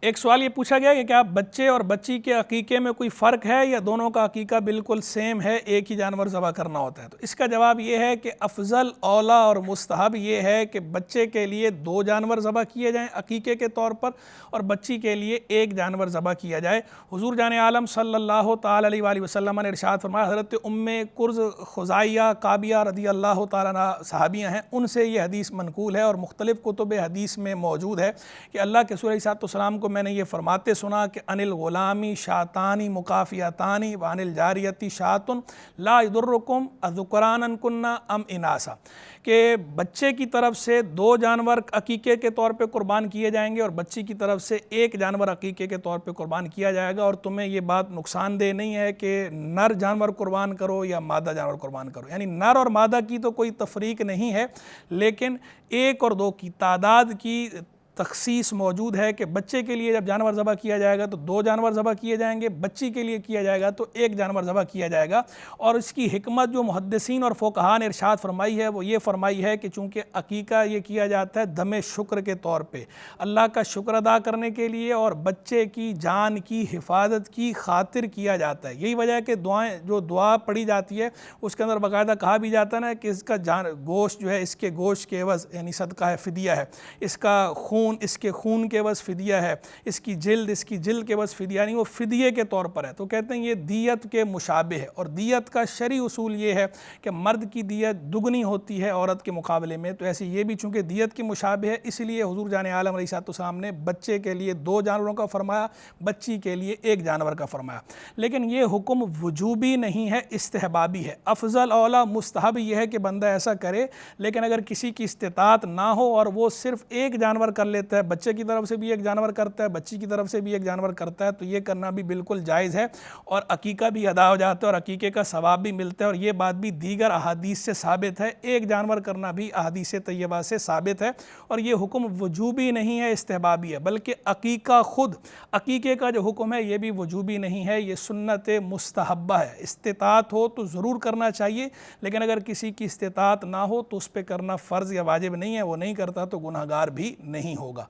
ایک سوال یہ پوچھا گیا کہ کیا بچے اور بچی کے عقیقے میں کوئی فرق ہے یا دونوں کا عقیقہ بالکل سیم ہے، ایک ہی جانور ذبح کرنا ہوتا ہے؟ تو اس کا جواب یہ ہے کہ افضل، اولیٰ اور مستحب یہ ہے کہ بچے کے لیے 2 جانور ذبح کیے جائیں عقیقے کے طور پر، اور بچی کے لیے 1 جانور ذبح کیا جائے۔ حضور جان عالم صلی اللہ تعالی علیہ وآلہ وسلم نے ارشاد فرمایا، حضرت ام کرز خزاعیہ کعبیہ رضی اللہ تعالیٰ عنہ صحابیہ ہیں، ان سے یہ حدیث منقول ہے اور مختلف کتب حدیث میں موجود ہے کہ اللہ کے رسول علیہ السلام کو میں نے یہ فرماتے سنا کہ ان الغلامی شاتانی مکافیتانی وان الجاریتی شاتن لا یضرکم اذکرانا کننا ام اناسا، کہ بچے کی طرف سے 2 جانور عقیقے کے طور پہ قربان کیے جائیں گے اور بچی کی طرف سے 1 جانور عقیقے کے طور پہ قربان کیا جائے گا، اور تمہیں یہ بات نقصان دہ نہیں ہے کہ نر جانور قربان کرو یا مادہ جانور قربان کرو، یعنی نر اور مادہ کی تو کوئی تفریق نہیں ہے، لیکن 1 اور 2 کی تعداد کی تخصیص موجود ہے کہ بچے کے لیے جب جانور ذبح کیا جائے گا تو 2 جانور ذبح کیے جائیں گے، بچی کے لیے کیا جائے گا تو 1 جانور ذبح کیا جائے گا۔ اور اس کی حکمت جو محدثین اور فقہاء نے ارشاد فرمائی ہے وہ یہ فرمائی ہے کہ چونکہ عقیقہ یہ کیا جاتا ہے دم شکر کے طور پہ، اللہ کا شکر ادا کرنے کے لیے اور بچے کی جان کی حفاظت کی خاطر کیا جاتا ہے۔ یہی وجہ ہے کہ دعا پڑھی جاتی ہے اس کے اندر باقاعدہ کہا بھی جاتا ہے نا کہ اس کا گوشت جو ہے اس کے گوشت کے عوض یعنی صدقہ ہے، فدیہ ہے، اس کا خون اس کے خون کے عوض فدیہ ہے، اس کی جلد کے عوض فدیہ نہیں، وہ فدیے کے طور پر ہے۔ تو کہتے ہیں یہ دیت کے مشابہ ہے، اور دیت کا شرعی اصول یہ ہے کہ مرد کی دیت دگنی ہوتی ہے عورت کے مقابلے میں، تو ایسے یہ بھی چونکہ دیت کے مشابہ ہے اس لیے حضور جان عالم علیہ السلام نے بچے کے لیے 2 جانوروں کا فرمایا، بچی کے لیے 1 جانور کا فرمایا۔ لیکن یہ حکم وجوبی نہیں ہے، استحبابی ہے۔ افضل، اولیٰ، مستحب یہ ہے کہ بندہ ایسا کرے، لیکن اگر کسی کی استطاعت نہ ہو اور وہ صرف 1 جانور کر لیتا ہے، بچے کی طرف سے بھی 1 جانور کرتا ہے، بچی کی طرف سے بھی 1 جانور کرتا ہے، تو یہ کرنا بھی بالکل جائز ہے اور عقیقہ بھی ادا ہو جاتا ہے اور عقیقے کا ثواب بھی ملتا ہے، اور یہ بات بھی دیگر احادیث سے ثابت ہے۔ 1 جانور کرنا بھی احادیث طیبہ سے ثابت ہے، اور یہ حکم وجوبی نہیں ہے، استحبابی ہے، بلکہ عقیقہ خود عقیقے کا جو حکم ہے یہ بھی وجوبی نہیں ہے، یہ سنت مستحبہ ہے۔ استطاعت ہو تو ضرور کرنا چاہیے، لیکن اگر کسی کی استطاعت نہ ہو تو اس پہ کرنا فرض یا واجب نہیں ہے، وہ نہیں کرتا تو گناہگار بھی نہیں ہوگا۔